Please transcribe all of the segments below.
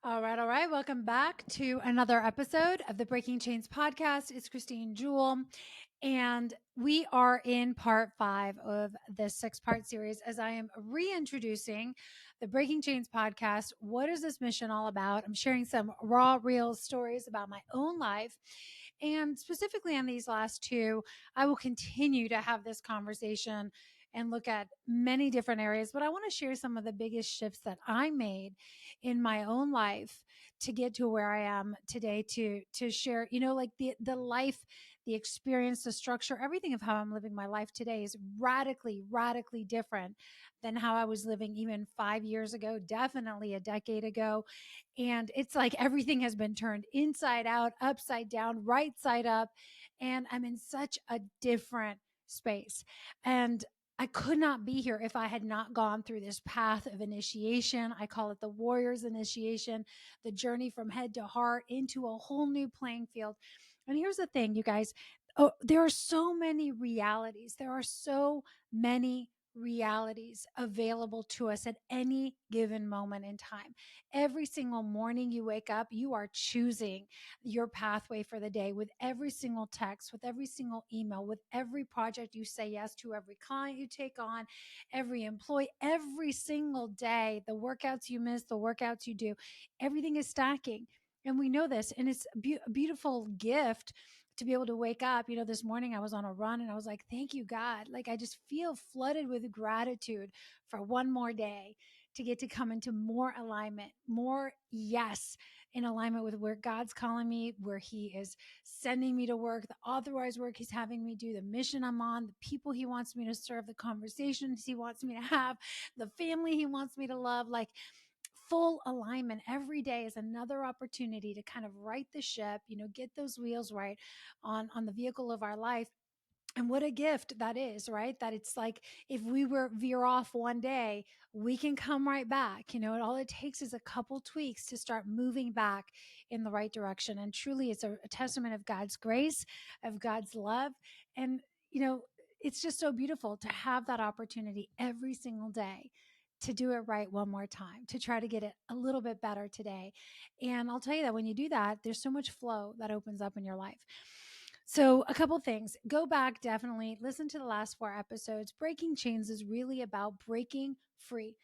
All right, all right. Welcome back to another episode of the Breaking Chains podcast. It's Christine Jewell, and we are in part 5 of this 6-part series as I am reintroducing the Breaking Chains podcast. What is this mission all about? I'm sharing some raw, real stories about my own life. And specifically on these last two, I will continue to have this conversation and look at many different areas, but I want to share some of the biggest shifts that I made in my own life to get to where I am today to share, like the life, the experience, the structure, everything of how I'm living my life today is radically different than how I was living even 5 years ago, definitely a decade ago. And it's like everything has been turned inside out, upside down, right side up, and I'm in such a different space. And I could not be here if I had not gone through this path of initiation. I call it the warrior's initiation, the journey from head to heart into a whole new playing field. And here's the thing, you guys. Oh, there are so many realities. There are so many realities available to us at any given moment in time. Every single morning you wake up, you are choosing your pathway for the day with every single text, with every single email, with every project you say yes to, every client you take on, every employee, every single day, the workouts you miss, the workouts you do, everything is stacking. And we know this. And it's a beautiful gift to be able to wake up. This morning I was on a run and I was like, thank you, God. Like I just feel flooded with gratitude for one more day to get to come into more alignment, more yes, in alignment with where God's calling me, where He is sending me to work, the authorized work He's having me do, the mission I'm on, the people He wants me to serve, the conversations He wants me to have, the family He wants me to love. Like full alignment every day is another opportunity to kind of right the ship, get those wheels right on the vehicle of our life. And what a gift that is, right? That it's like if we were veer off one day, we can come right back. And all it takes is a couple tweaks to start moving back in the right direction. And truly, it's a testament of God's grace, of God's love. And, it's just so beautiful to have that opportunity every single day to do it right one more time, to try to get it a little bit better today. And I'll tell you that when you do that, there's so much flow that opens up in your life. So, a couple things. Go back, definitely listen to the last 4 episodes. Breaking chains is really about breaking free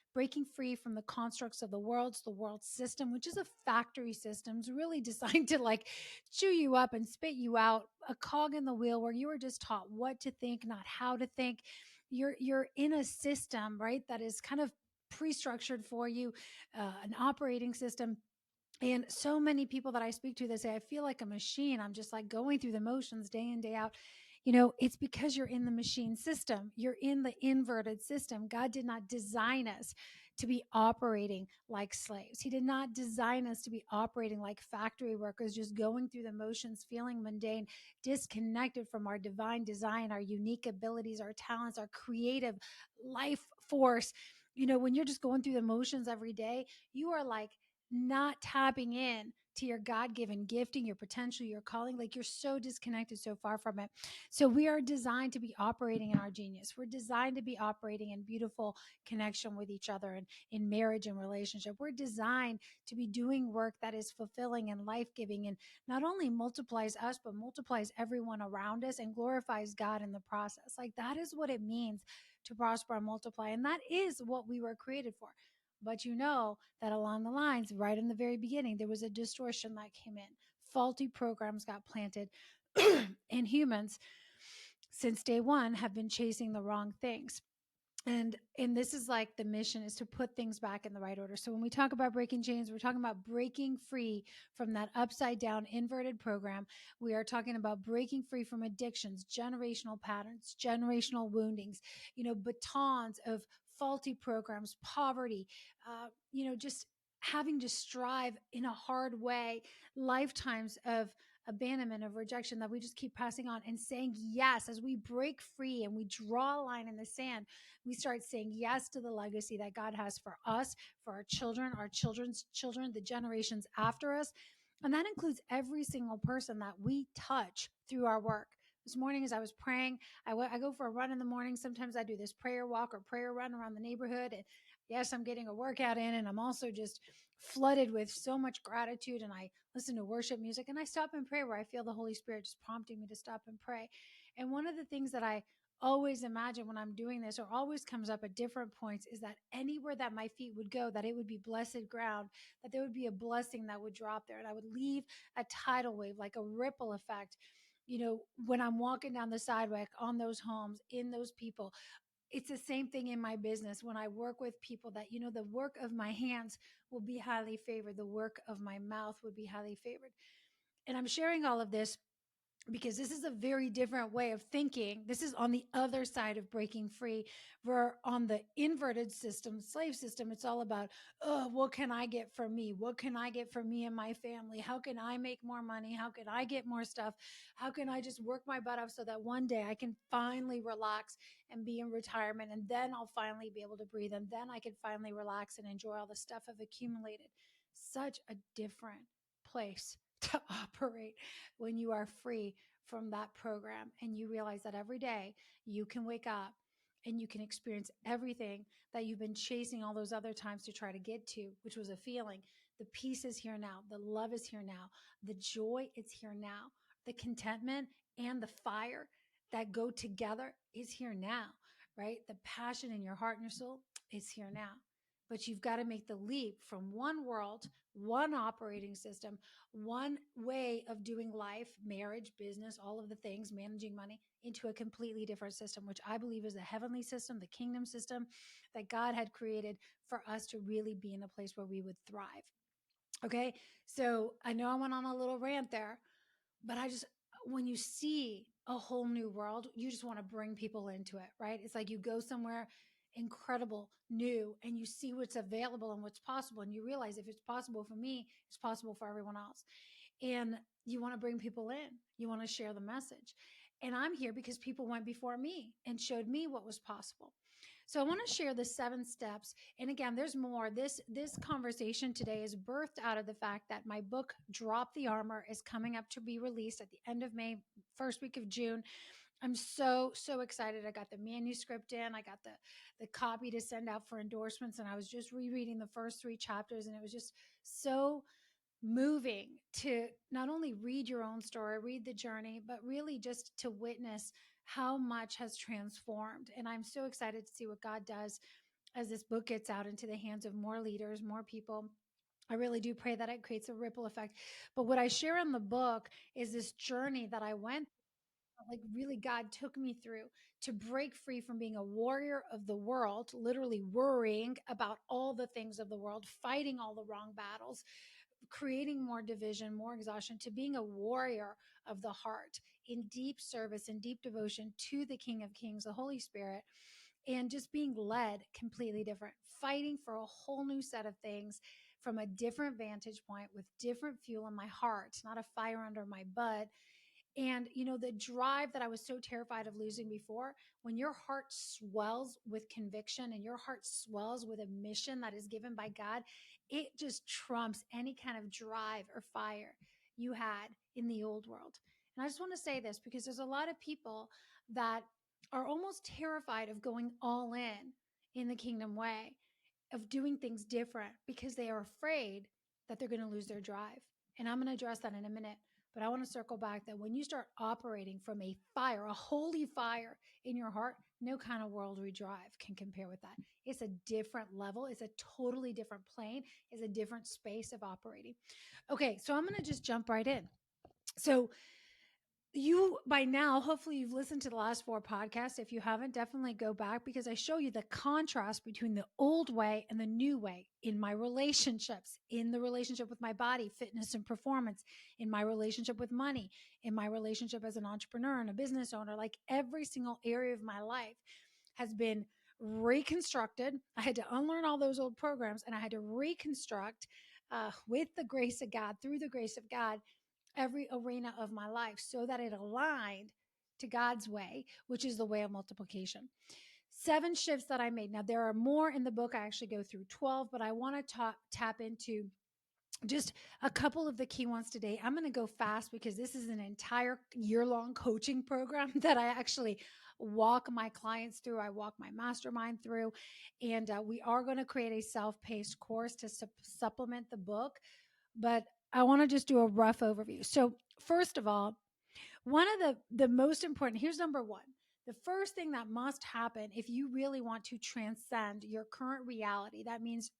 from the constructs of the world system, which is a factory system, it's really designed to like chew you up and spit you out, a cog in the wheel where you are just taught what to think, not how to think. You're in a system, right, that is kind of pre-structured for you, an operating system. And so many people that I speak to, they say, I feel like a machine. I'm just like going through the motions day in, day out. It's because you're in the machine system. You're in the inverted system. God did not design us to be operating like slaves. He did not design us to be operating like factory workers, just going through the motions, feeling mundane, disconnected from our divine design, our unique abilities, our talents, our creative life force. When you're just going through the motions every day, you are like, not tapping in to your God-given gifting, your potential, your calling. Like you're so disconnected, so far from it. So we are designed to be operating in our genius. We're designed to be operating in beautiful connection with each other and in marriage and relationship. We're designed to be doing work that is fulfilling and life-giving and not only multiplies us, but multiplies everyone around us and glorifies God in the process. Like that is what it means to prosper and multiply. And that is what we were created for. But that along the lines, right in the very beginning, there was a distortion that came in. Faulty programs got planted, and humans, since day one, have been chasing the wrong things. And this is like the mission is to put things back in the right order. So when we talk about breaking chains, we're talking about breaking free from that upside down inverted program. We are talking about breaking free from addictions, generational patterns, generational woundings, batons of faulty programs, poverty, just having to strive in a hard way, lifetimes of abandonment, of rejection that we just keep passing on and saying yes as we break free and we draw a line in the sand. We start saying yes to the legacy that God has for us, for our children, our children's children, the generations after us. And that includes every single person that we touch through our work. This morning, as I was praying, I go for a run in the morning. Sometimes I do this prayer walk or prayer run around the neighborhood. And yes, I'm getting a workout in, and I'm also just flooded with so much gratitude, and I listen to worship music, and I stop and pray where I feel the Holy Spirit just prompting me to stop and pray. And one of the things that I always imagine when I'm doing this, or always comes up at different points, is that anywhere that my feet would go, that it would be blessed ground, that there would be a blessing that would drop there, and I would leave a tidal wave, like a ripple effect. When I'm walking down the sidewalk, on those homes, in those people. It's the same thing in my business when I work with people, that the work of my hands will be highly favored, the work of my mouth would be highly favored. And I'm sharing all of this because this is a very different way of thinking. This is on the other side of breaking free. Where on the inverted system, slave system, it's all about, oh, what can I get for me? What can I get for me and my family? How can I make more money? How can I get more stuff? How can I just work my butt off so that one day I can finally relax and be in retirement, and then I'll finally be able to breathe, and then I can finally relax and enjoy all the stuff I've accumulated. Such a different place to operate when you are free from that program, and you realize that every day you can wake up and you can experience everything that you've been chasing all those other times to try to get to, which was a feeling. The peace is here now. The love is here now. The joy is here now. The contentment and the fire that go together is here now, right? The passion in your heart and your soul is here now. But you've got to make the leap from one world, one operating system, one way of doing life, marriage, business, all of the things, managing money, into a completely different system, which I believe is the heavenly system, the kingdom system that God had created for us to really be in a place where we would thrive. Okay. So I know I went on a little rant there, but when you see a whole new world, you just want to bring people into it, right? It's like you go somewhere incredible, new, and you see what's available and what's possible. And you realize if it's possible for me, it's possible for everyone else. And you want to bring people in, you want to share the message. And I'm here because people went before me and showed me what was possible. So I want to share the 7 steps. And again, there's more. This conversation today is birthed out of the fact that my book, Drop the Armor, is coming up to be released at the end of May, first week of June. I'm so excited. I got the manuscript in. I got the copy to send out for endorsements, and I was just rereading the first 3 chapters, and it was just so moving to not only read your own story, read the journey, but really just to witness how much has transformed. And I'm so excited to see what God does as this book gets out into the hands of more leaders, more people. I really do pray that it creates a ripple effect. But what I share in the book is this journey that I went, like really God took me through, to break free from being a warrior of the world, literally worrying about all the things of the world, fighting all the wrong battles, creating more division, more exhaustion, to being a warrior of the heart in deep service and deep devotion to the King of Kings, the Holy Spirit, and just being led completely different, fighting for a whole new set of things from a different vantage point with different fuel in my heart, not a fire under my butt. And, the drive that I was so terrified of losing before, when your heart swells with conviction and your heart swells with a mission that is given by God, it just trumps any kind of drive or fire you had in the old world. And I just want to say this because there's a lot of people that are almost terrified of going all in the kingdom way, of doing things different, because they are afraid that they're going to lose their drive. And I'm going to address that in a minute. But I want to circle back that when you start operating from a fire, a holy fire in your heart, no kind of worldly drive can compare with that. It's a different level. It's a totally different plane. It's a different space of operating. Okay, so I'm going to just jump right in. So you, by now, hopefully you've listened to the last 4 podcasts. If you haven't, definitely go back, because I show you the contrast between the old way and the new way in my relationships, in the relationship with my body, fitness and performance, in my relationship with money, in my relationship as an entrepreneur and a business owner. Like every single area of my life has been reconstructed. I had to unlearn all those old programs, and I had to reconstruct with the grace of God, through the grace of God, every arena of my life so that it aligned to God's way, which is the way of multiplication. 7 shifts that I made. Now, there are more in the book. I actually go through 12, but I want to tap into just a couple of the key ones today. I'm going to go fast because this is an entire year-long coaching program that I actually walk my clients through, I walk my mastermind through. And we are going to create a self-paced course to supplement the book. But I want to just do a rough overview. So, first of all, one of the most important, here's number one. The first thing that must happen if you really want to transcend your current reality, that means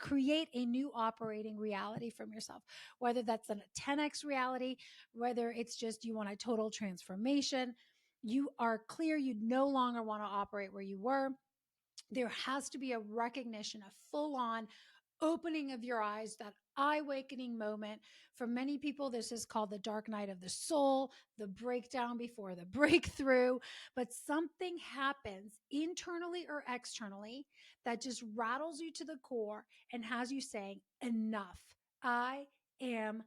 create a new operating reality from yourself, whether that's a 10x reality, whether it's just you want a total transformation, you are clear you no longer want to operate where you were. There has to be a recognition, a full on opening of your eyes, that eye awakening moment. For many people, this is called the dark night of the soul, the breakdown before the breakthrough. But something happens internally or externally that just rattles you to the core and has you saying, enough. I am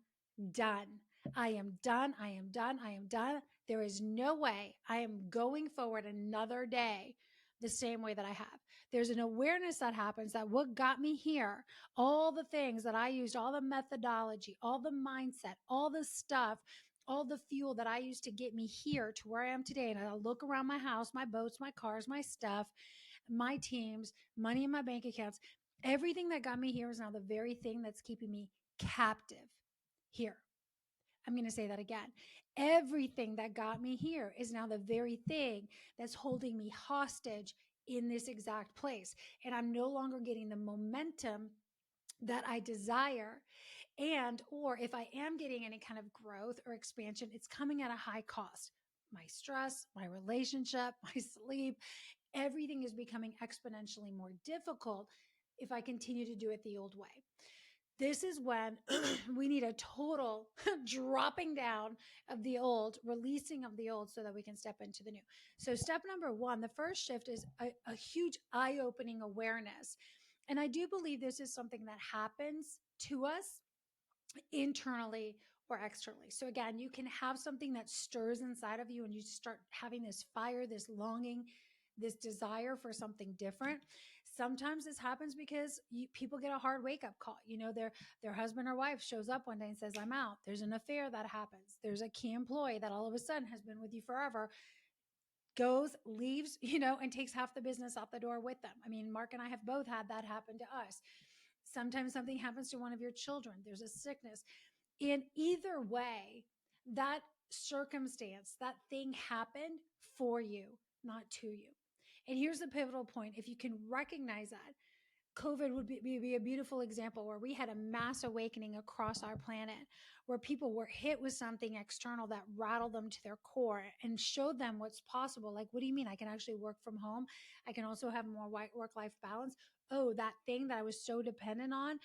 done. I am done. I am done. I am done. There is no way I am going forward another day the same way that I have. There's an awareness that happens that what got me here, all the things that I used, all the methodology, all the mindset, all the stuff, all the fuel that I used to get me here to where I am today. And I look around my house, my boats, my cars, my stuff, my teams, money in my bank accounts, everything that got me here is now the very thing that's keeping me captive here. I'm going to say that again. Everything that got me here is now the very thing that's holding me hostage in this exact place. And I'm no longer getting the momentum that I desire. And, or if I am getting any kind of growth or expansion, it's coming at a high cost. My stress, my relationship, my sleep, everything is becoming exponentially more difficult if I continue to do it the old way. This is when we need a total dropping down of the old, releasing of the old so that we can step into the new. So, step number one, the first shift is a huge eye opening awareness. And I do believe this is something that happens to us internally or externally. So again, you can have something that stirs inside of you and you start having this fire, this longing, this desire for something different. Sometimes this happens because people get a hard wake up call. You know, their husband or wife shows up one day and says, "I'm out." There's an affair that happens. There's a key employee that all of a sudden has been with you forever, goes, leaves, and takes half the business out the door with them. I mean, Mark and I have both had that happen to us. Sometimes something happens to one of your children. There's a sickness. In either way, that circumstance, that thing happened for you, not to you. And here's the pivotal point. If you can recognize that, COVID would be a beautiful example where we had a mass awakening across our planet, where people were hit with something external that rattled them to their core and showed them what's possible. Like, what do you mean? I can actually work from home. I can also have more work-life balance. Oh, that thing that I was so dependent on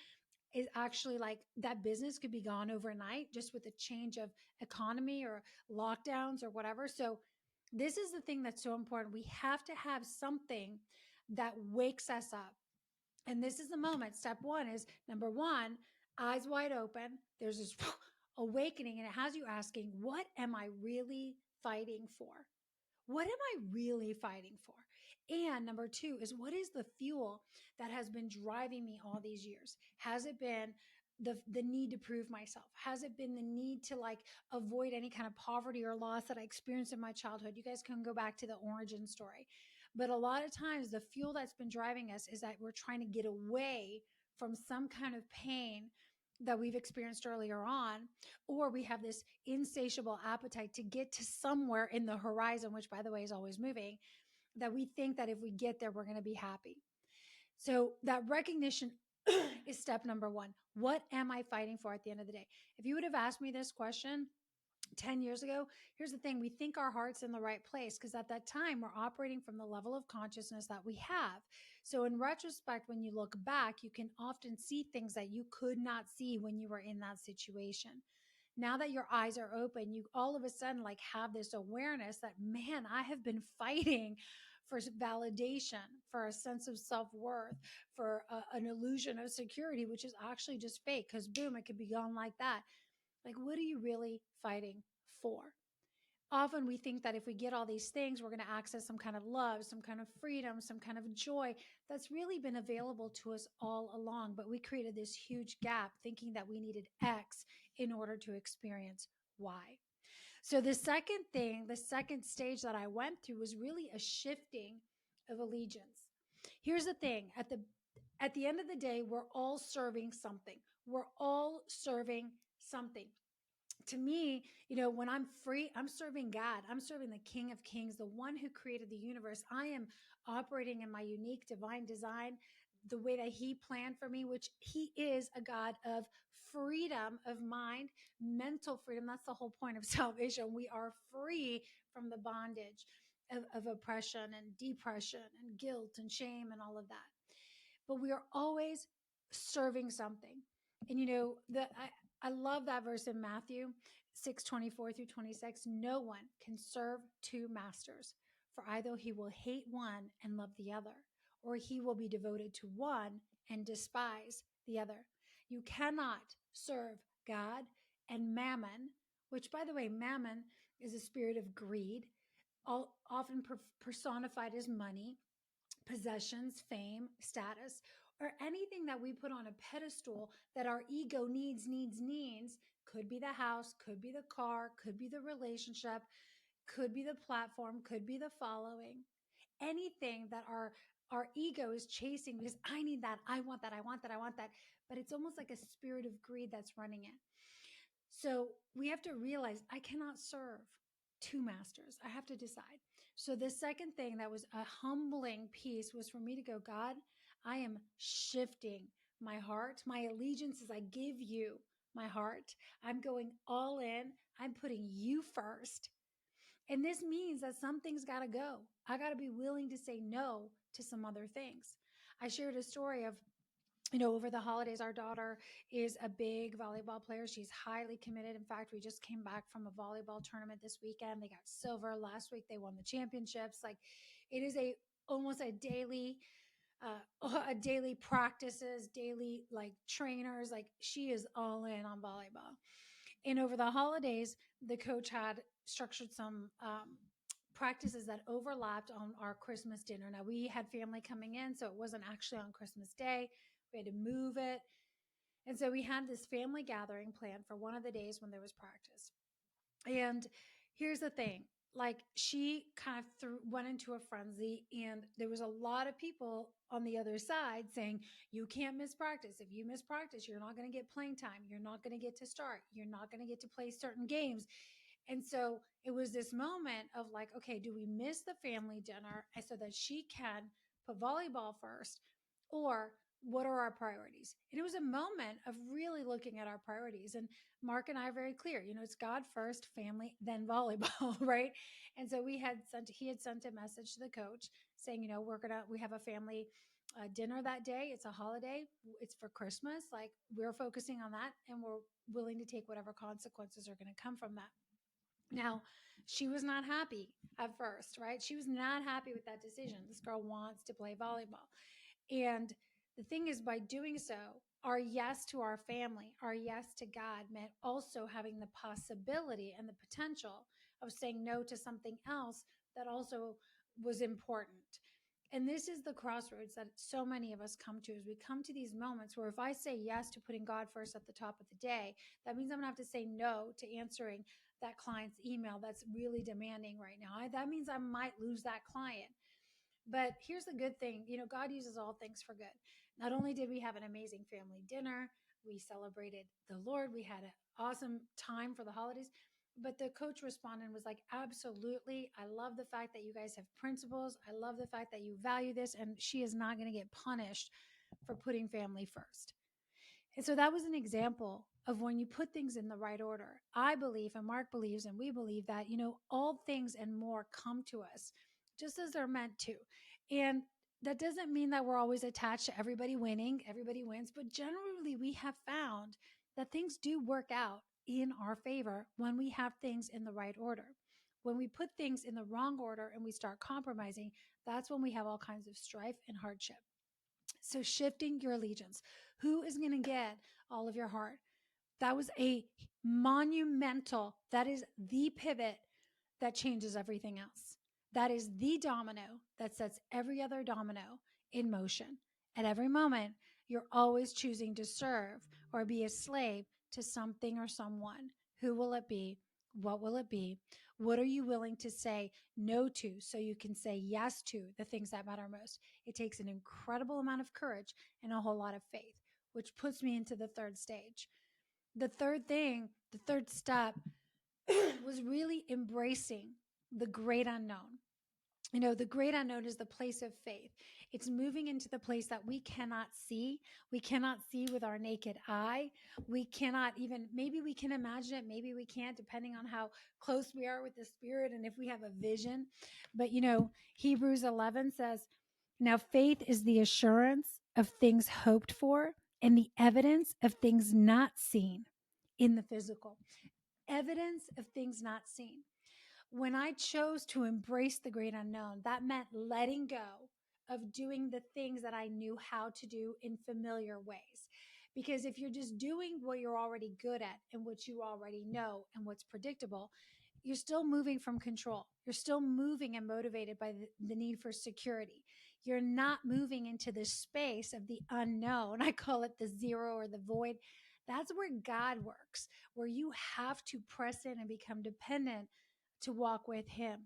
is actually like that business could be gone overnight just with a change of economy or lockdowns or whatever. So this is the thing that's so important. We have to have something that wakes us up. And this is the moment. Step one is number one, eyes wide open. There's this awakening, and it has you asking, what am I really fighting for? What am I really fighting for? And number two is, what is the fuel that has been driving me all these years? Has it been the need to prove myself? Has it been the need to like avoid any kind of poverty or loss that I experienced in my childhood? You guys can go back to the origin story. But a lot of times the fuel that's been driving us is that we're trying to get away from some kind of pain that we've experienced earlier on, or we have this insatiable appetite to get to somewhere in the horizon, which by the way is always moving, that we think that if we get there, we're going to be happy. So that recognition is step number one. What am I fighting for at the end of the day? If you would have asked me this question 10 years ago, here's the thing. We think our heart's in the right place because at that time we're operating from the level of consciousness that we have. So in retrospect, when you look back, you can often see things that you could not see when you were in that situation. Now that your eyes are open, you all of a sudden like have this awareness that, man, I have been fighting for validation, for a sense of self-worth, for an illusion of security, which is actually just fake because boom, it could be gone like that. Like, what are you really fighting for? Often we think that if we get all these things, we're going to access some kind of love, some kind of freedom, some kind of joy that's really been available to us all along. But we created this huge gap thinking that we needed X in order to experience Y. So the second thing, the second stage that I went through was really a shifting of allegiance. Here's the thing, at the end of the day, we're all serving something. We're all serving something. To me, when I'm free, I'm serving God. I'm serving the King of Kings, the one who created the universe. I am operating in my unique divine design, the way that he planned for me, which he is a God of freedom of mind, mental freedom. That's the whole point of salvation. We are free from the bondage of oppression and depression and guilt and shame and all of that. But we are always serving something. And I love that verse in Matthew 6:24-26. No one can serve two masters, for either he will hate one and love the other, or he will be devoted to one and despise the other. You cannot serve God and mammon, which, by the way, mammon is a spirit of greed, often personified as money, possessions, fame, status, or anything that we put on a pedestal that our ego needs. Could be the house, could be the car, could be the relationship, could be the platform, could be the following. Anything that our ego is chasing because I need that, I want that, I want that, I want that. But it's almost like a spirit of greed that's running it. So we have to realize I cannot serve two masters. I have to decide. So the second thing that was a humbling piece was for me to go, God, I am shifting my heart. My allegiance is I give you my heart. I'm going all in. I'm putting you first. And this means that some things got to go. I got to be willing to say no to some other things. I shared a story of over the holidays, our daughter is a big volleyball player. She's highly committed. In fact, we just came back from a volleyball tournament this weekend. They got silver last week. They won the championships. Like, it is almost a daily practices, daily like trainers. Like, she is all in on volleyball. And over the holidays, the coach had structured some practices that overlapped on our Christmas dinner. Now, we had family coming in, so it wasn't actually on Christmas Day. We had to move it. And so we had this family gathering planned for one of the days when there was practice. And here's the thing, like, she kind of went into a frenzy, and there was a lot of people on the other side saying, you can't miss practice. If you miss practice, you're not going to get playing time. You're not going to get to start. You're not going to get to play certain games. And so it was this moment of like, okay, do we miss the family dinner so that she can put volleyball first? Or what are our priorities? And it was a moment of really looking at our priorities. And Mark and I are very clear, it's God first, family, then volleyball, right? And so he had sent a message to the coach saying, we have a family dinner that day. It's a holiday. It's for Christmas. Like, we're focusing on that, and we're willing to take whatever consequences are going to come from that. Now, she was not happy at first, right? She was not happy with that decision. This girl wants to play volleyball. And the thing is, by doing so, our yes to our family, our yes to God meant also having the possibility and the potential of saying no to something else that also was important. And this is the crossroads that so many of us come to, as we come to these moments where if I say yes to putting God first at the top of the day, that means I'm going to have to say no to answering that client's email that's really demanding right now. That means I might lose that client. But here's the good thing, God uses all things for good. Not only did we have an amazing family dinner, we celebrated the Lord, we had an awesome time for the holidays, but the coach responded and was like, absolutely. I love the fact that you guys have principles. I love the fact that you value this, and she is not going to get punished for putting family first. And so that was an example of when you put things in the right order. I believe, and Mark believes, and we believe that, all things and more come to us just as they're meant to. And that doesn't mean that we're always attached to everybody winning, everybody wins, but generally we have found that things do work out in our favor when we have things in the right order. When we put things in the wrong order and we start compromising, that's when we have all kinds of strife and hardship. So shifting your allegiance. Who is going to get all of your heart? That was a monumental, that is the pivot that changes everything else. That is the domino that sets every other domino in motion. At every moment, you're always choosing to serve or be a slave to something or someone. Who will it be? What will it be? What are you willing to say no to so you can say yes to the things that matter most? It takes an incredible amount of courage and a whole lot of faith, which puts me into the third stage. The third thing, the third step was really embracing the great unknown. The great unknown is the place of faith. It's moving into the place that we cannot see. We cannot see with our naked eye. We cannot even, maybe we can imagine it, maybe we can't, depending on how close we are with the Spirit and if we have a vision. But, Hebrews 11 says, now faith is the assurance of things hoped for and the evidence of things not seen in the physical. Evidence of things not seen. When I chose to embrace the great unknown, that meant letting go of doing the things that I knew how to do in familiar ways. Because if you're just doing what you're already good at and what you already know and what's predictable, you're still moving from control. You're still moving and motivated by the need for security. You're not moving into the space of the unknown. I call it the zero or the void. That's where God works, where you have to press in and become dependent to walk with him.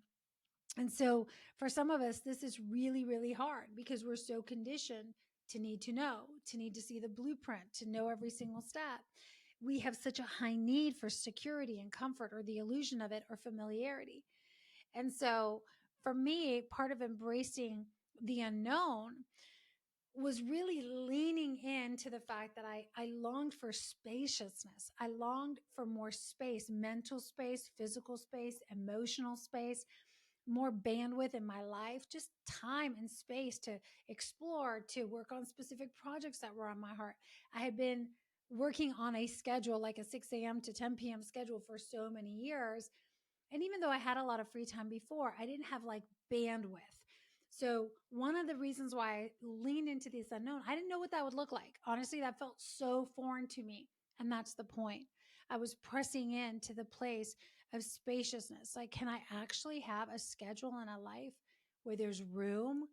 And so for some of us, this is really, really hard because we're so conditioned to need to know, to need to see the blueprint, to know every single step. We have such a high need for security and comfort, or the illusion of it, or familiarity. And so for me, part of embracing the unknown was really leaning into the fact that I longed for spaciousness. I longed for more space, mental space, physical space, emotional space, more bandwidth in my life, just time and space to explore, to work on specific projects that were on my heart. I had been working on a schedule, like a 6 a.m. to 10 p.m. schedule for so many years. And even though I had a lot of free time before, I didn't have like bandwidth. So one of the reasons why I leaned into this unknown, I didn't know what that would look like. Honestly, that felt so foreign to me. And that's the point. I was pressing into the place of spaciousness. Like, can I actually have a schedule and a life where there's room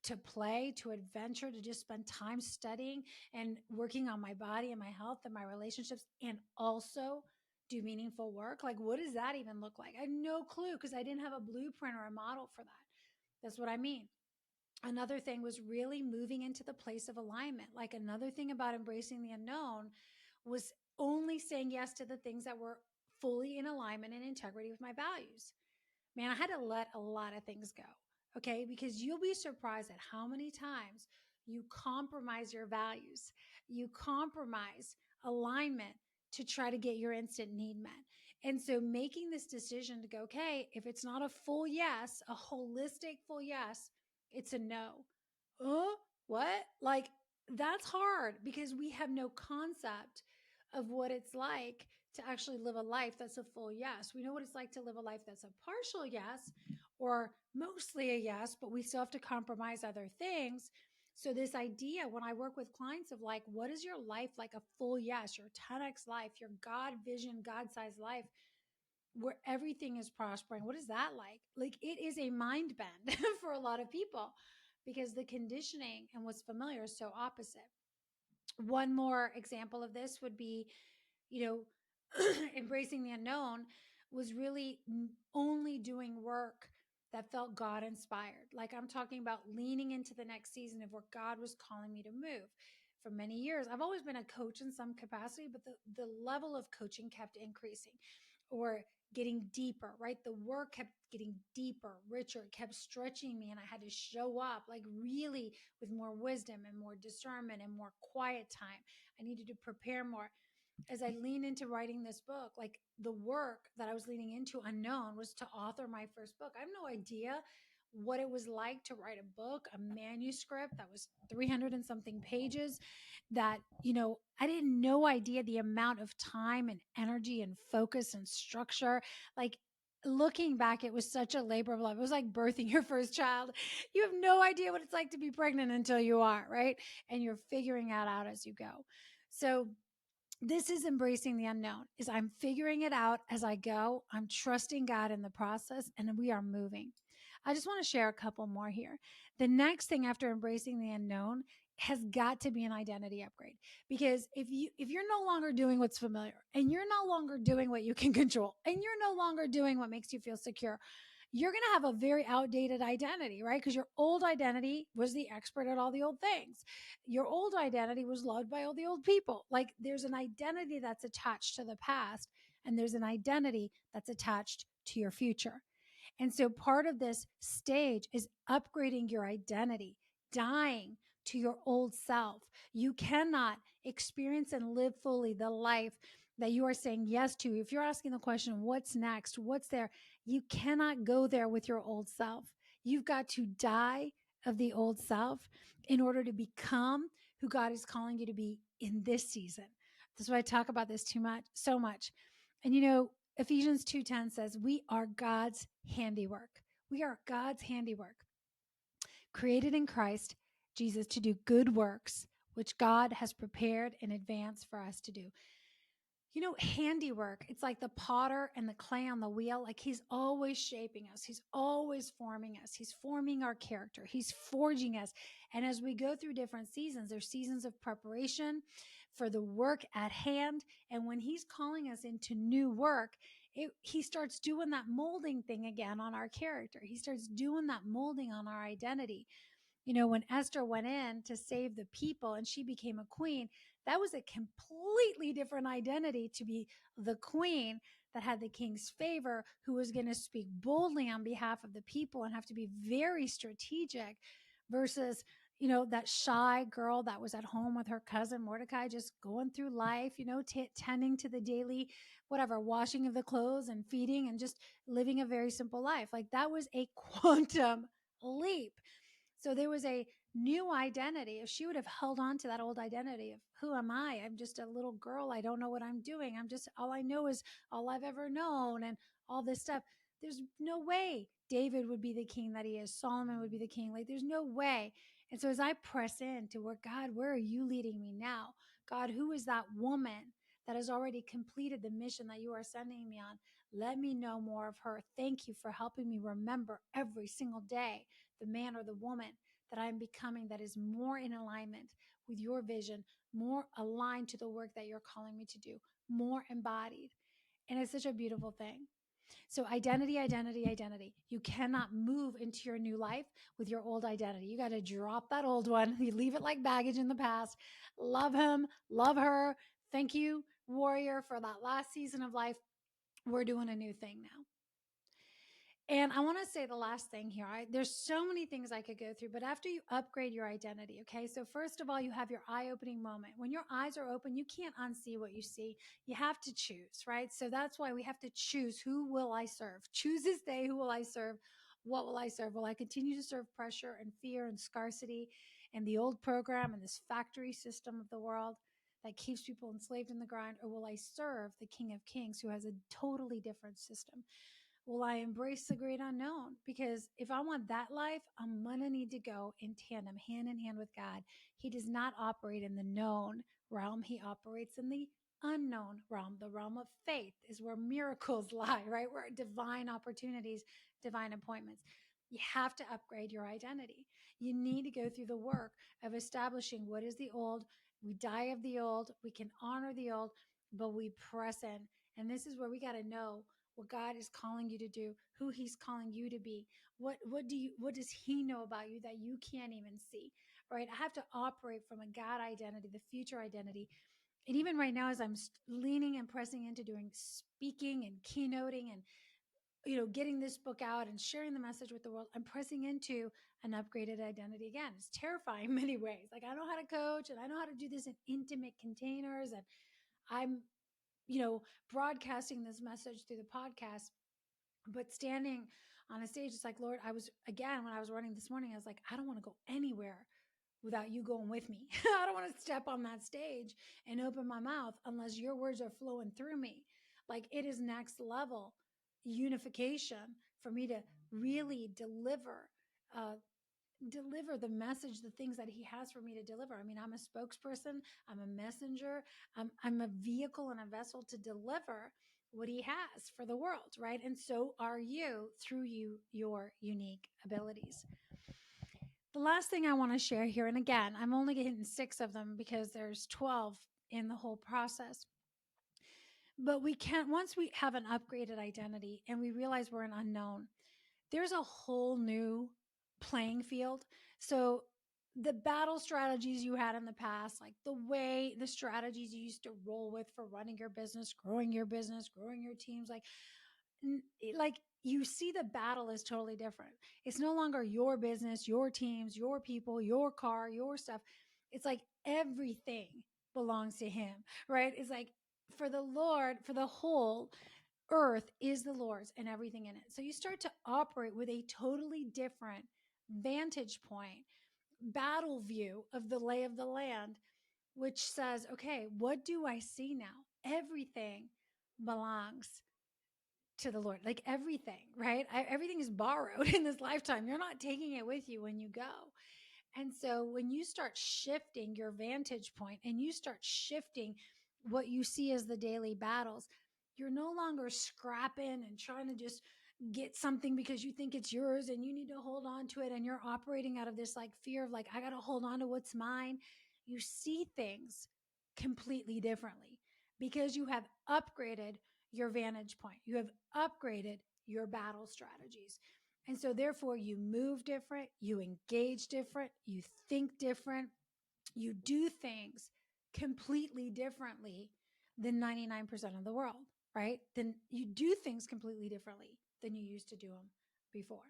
to play, to adventure, to just spend time studying and working on my body and my health and my relationships, and also do meaningful work? Like, what does that even look like? I had no clue because I didn't have a blueprint or a model for that. That's what I mean. Another thing was really moving into the place of alignment. Like, another thing about embracing the unknown was only saying yes to the things that were fully in alignment and integrity with my values. Man, I had to let a lot of things go. Okay. Because you'll be surprised at how many times you compromise your values, you compromise alignment to try to get your instant need met. And so making this decision to go, okay, if it's not a full yes, a holistic full yes, it's a no. What? Like, that's hard because we have no concept of what it's like to actually live a life that's a full yes. We know what it's like to live a life that's a partial yes or mostly a yes, but we still have to compromise other things. So this idea, when I work with clients, of like, what is your life like a full yes, your 10x life, your God vision, God-sized life, where everything is prospering? What is that like? Like, it is a mind bend for a lot of people because the conditioning and what's familiar is so opposite. One more example of this would be, you know, embracing the unknown was really only doing work that felt God inspired. Like, I'm talking about leaning into the next season of where God was calling me to move. For many years, I've always been a coach in some capacity, but the level of coaching kept increasing or getting deeper, right? The work kept getting deeper, richer, it kept stretching me, and I had to show up like really with more wisdom and more discernment and more quiet time. I needed to prepare more. As I lean into writing this book, like, the work that I was leaning into unknown was to author my first book. I have no idea what it was like to write a book, a manuscript that was 300 and something pages, that, I didn't no idea the amount of time and energy and focus and structure. Like, looking back, it was such a labor of love. It was like birthing your first child. You have no idea what it's like to be pregnant until you are, right? And you're figuring it out as you go. So this is embracing the unknown. Is I'm figuring it out as I go. I'm trusting God in the process, and we are moving. I just want to share a couple more here. The next thing after embracing the unknown has got to be an identity upgrade, because if you're no longer doing what's familiar, and you're no longer doing what you can control, and you're no longer doing what makes you feel secure, you're going to have a very outdated identity, right? Because your old identity was the expert at all the old things. Your old identity was loved by all the old people. Like, there's an identity that's attached to the past, and there's an identity that's attached to your future. And so part of this stage is upgrading your identity, dying to your old self. You cannot experience and live fully the life that you are saying yes to. If you're asking the question, what's next? What's there? You cannot go there with your old self. You've got to die of the old self in order to become who God is calling you to be in this season. That's why I talk about this so much. And Ephesians 2:10 says, we are God's handiwork. We are God's handiwork, created in Christ Jesus to do good works, which God has prepared in advance for us to do. Handiwork, it's like the potter and the clay on the wheel. Like, he's always shaping us. He's always forming us. He's forming our character. He's forging us. And as we go through different seasons, there's seasons of preparation for the work at hand. And when he's calling us into new work, he starts doing that molding thing again on our character. He starts doing that molding on our identity. When Esther went in to save the people and she became a queen, that was a completely different identity to be the queen that had the king's favor, who was going to speak boldly on behalf of the people and have to be very strategic, versus, that shy girl that was at home with her cousin Mordecai, just going through life, tending to the daily, whatever, washing of the clothes and feeding and just living a very simple life. Like, that was a quantum leap. So there was a new identity. If she would have held on to that old identity of, who am I? I'm just a little girl. I don't know what I'm doing. All I know is all I've ever known and all this stuff. There's no way David would be the king that he is. Solomon would be the king. Like, there's no way. And so as I press into where are you leading me now? God, who is that woman that has already completed the mission that you are sending me on? Let me know more of her. Thank you for helping me remember every single day the man or the woman that I'm becoming, that is more in alignment with your vision, more aligned to the work that you're calling me to do, more embodied. And it's such a beautiful thing. So identity, identity, identity. You cannot move into your new life with your old identity. You got to drop that old one. You leave it like baggage in the past. Love him, love her. Thank you, warrior, for that last season of life. We're doing a new thing now. And I want to say the last thing here. There's so many things I could go through, but after you upgrade your identity, okay? So first of all, you have your eye-opening moment. When your eyes are open, you can't unsee what you see. You have to choose, right? So that's why we have to choose, who will I serve? Choose this day, who will I serve? What will I serve? Will I continue to serve pressure and fear and scarcity and the old program and this factory system of the world that keeps people enslaved in the grind? Or will I serve the King of Kings, who has a totally different system? Will I embrace the great unknown? Because if I want that life, I'm going to need to go in tandem, hand in hand with God. He does not operate in the known realm. He operates in the unknown realm. The realm of faith is where miracles lie, right? Where divine opportunities, divine appointments. You have to upgrade your identity. You need to go through the work of establishing what is the old. We die of the old. We can honor the old, but we press in. And this is where we got to know what God is calling you to do, who he's calling you to be. What does he know about you that you can't even see, right? I have to operate from a God identity, the future identity. And even right now, as I'm leaning and pressing into doing speaking and keynoting and, getting this book out and sharing the message with the world, I'm pressing into an upgraded identity again. It's terrifying in many ways. Like, I know how to coach and I know how to do this in intimate containers, and I'm broadcasting this message through the podcast, but standing on a stage, it's like, Lord, when I was running this morning, I was like, I don't want to go anywhere without you going with me. I don't want to step on that stage and open my mouth unless your words are flowing through me. Like, it is next level unification for me to really uh, deliver the message, the things that he has for me to deliver. I mean, I'm a spokesperson, I'm a messenger, I'm a vehicle and a vessel to deliver what he has for the world, right? And so are you, through your unique abilities. The last thing I want to share here, and again, I'm only hitting 6 of them because there's 12 in the whole process. But we can't, once we have an upgraded identity and we realize we're an unknown, there's a whole new playing field. So the battle strategies you had in the past, like the strategies you used to roll with for running your business, growing your teams, like you see the battle is totally different. It's no longer your business, your teams, your people, your car, your stuff. It's like everything belongs to him, right? It's like for the Lord, for the whole earth is the Lord's and everything in it. So you start to operate with a totally different vantage point, battle view of the lay of the land, which says, okay, what do I see now? Everything belongs to the Lord, like everything, right? Everything is borrowed in this lifetime. You're not taking it with you when you go. And so when you start shifting your vantage point and you start shifting what you see as the daily battles, you're no longer scrapping and trying to just get something because you think it's yours and you need to hold on to it. And you're operating out of this like fear of like, I got to hold on to what's mine. You see things completely differently because you have upgraded your vantage point. You have upgraded your battle strategies. And so, therefore, you move different, you engage different, you think different, you do things completely differently than 99% of the world, right? Then you do things completely differently than you used to do them before.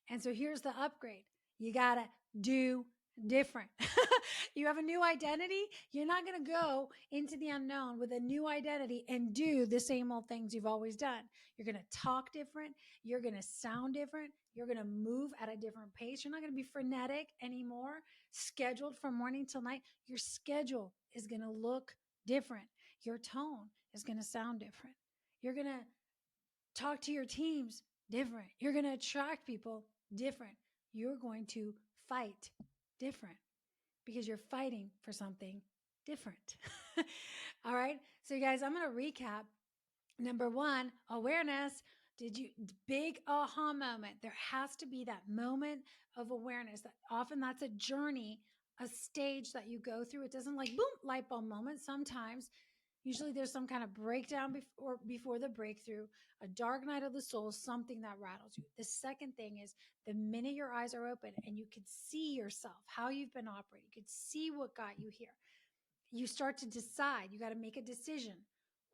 And so, here's the upgrade you got to do different. You have a new identity. You're not going to go into the unknown with a new identity and do the same old things you've always done. You're going to talk different. You're going to sound different. You're going to move at a different pace. You're not going to be frenetic anymore, scheduled from morning till night. Your schedule is going to look different. Your tone is going to sound different. You're going to talk to your teams different. You're going to attract people different. You're going to fight different because you're fighting for something different. All right. So, you guys, I'm going to recap. Number one, awareness. Big aha moment? There has to be that moment of awareness. That often that's a journey, a stage that you go through. It doesn't like boom, light bulb moment. Sometimes, usually there's some kind of breakdown before the breakthrough, a dark night of the soul, something that rattles you. The second thing is the minute your eyes are open and you could see yourself, how you've been operating, you could see what got you here. You start to decide, you got to make a decision.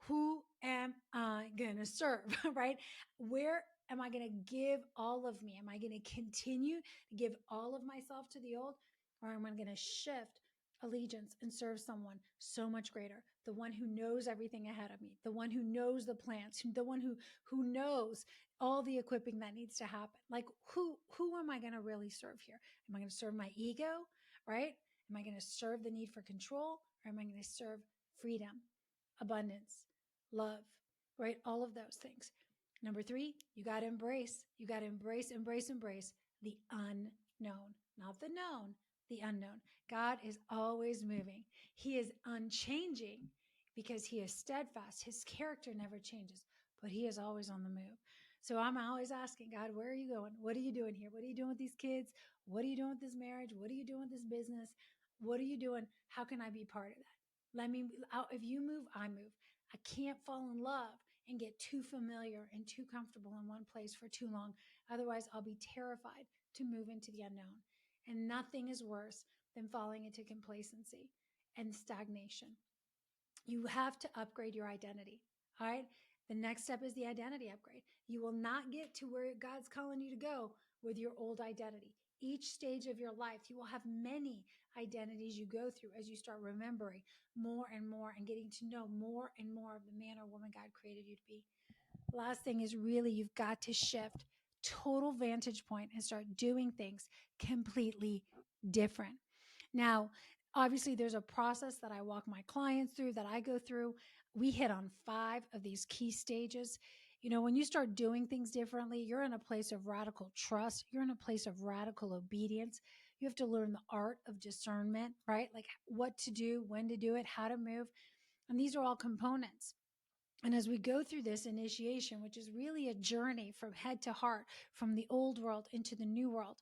Who am I going to serve, right? Where am I going to give all of me? Am I going to continue to give all of myself to the old, or am I going to shift allegiance and serve someone so much greater, the one who knows everything ahead of me, the one who knows the plans, the one who knows all the equipping that needs to happen? Like who am I going to really serve here? Am I going to serve my ego, right? Am I going to serve the need for control, or am I going to serve freedom, abundance, love, right? All of those things. Number three, you got to embrace. You got to embrace the unknown, not the known, the unknown. God is always moving. He is unchanging because he is steadfast. His character never changes, but he is always on the move. So I'm always asking God, where are you going? What are you doing here? What are you doing with these kids? What are you doing with this marriage? What are you doing with this business? What are you doing? How can I be part of that? If you move, I move. I can't fall in love and get too familiar and too comfortable in one place for too long. Otherwise, I'll be terrified to move into the unknown. And nothing is worse than falling into complacency and stagnation. You have to upgrade your identity. All right. The next step is the identity upgrade. You will not get to where God's calling you to go with your old identity. Each stage of your life, you will have many identities you go through as you start remembering more and more and getting to know more and more of the man or woman God created you to be. Last thing is really you've got to shift total vantage point and start doing things completely different. Now, obviously, there's a process that I walk my clients through, that I go through. We hit on 5 of these key stages. When you start doing things differently, you're in a place of radical trust. You're in a place of radical obedience. You have to learn the art of discernment, right? Like what to do, when to do it, how to move. And these are all components. And as we go through this initiation, which is really a journey from head to heart, from the old world into the new world,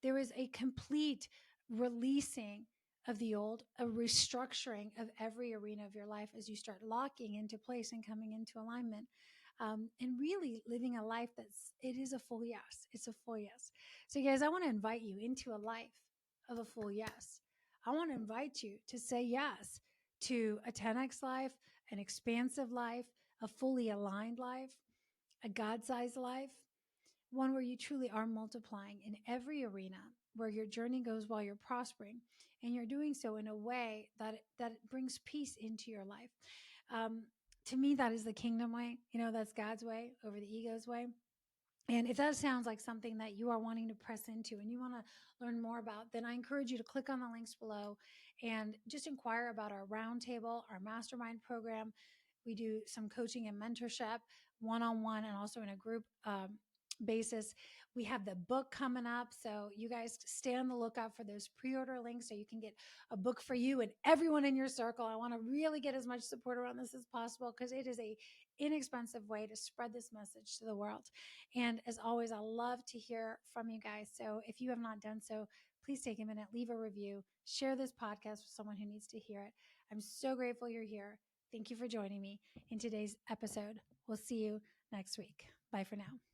There is a complete releasing of the old, a restructuring of every arena of your life as you start locking into place and coming into alignment. And really living a life it is a full yes. It's a full yes. So, guys, I want to invite you into a life of a full yes. I want to invite you to say yes to a 10x life, an expansive life, a fully aligned life, a God sized life, one where you truly are multiplying in every arena, where your journey goes while you're prospering, and you're doing so in a way that brings peace into your life. Um, to me, that is the kingdom way. That's God's way over the ego's way. And if that sounds like something that you are wanting to press into and you want to learn more about, then I encourage you to click on the links below and just inquire about our roundtable, our mastermind program. We do some coaching and mentorship one-on-one and also in a group basis. We have the book coming up. So you guys stay on the lookout for those pre-order links so you can get a book for you and everyone in your circle. I want to really get as much support around this as possible because it is a inexpensive way to spread this message to the world. And as always, I love to hear from you guys. So if you have not done so, please take a minute, leave a review, share this podcast with someone who needs to hear it. I'm so grateful you're here. Thank you for joining me in today's episode. We'll see you next week. Bye for now.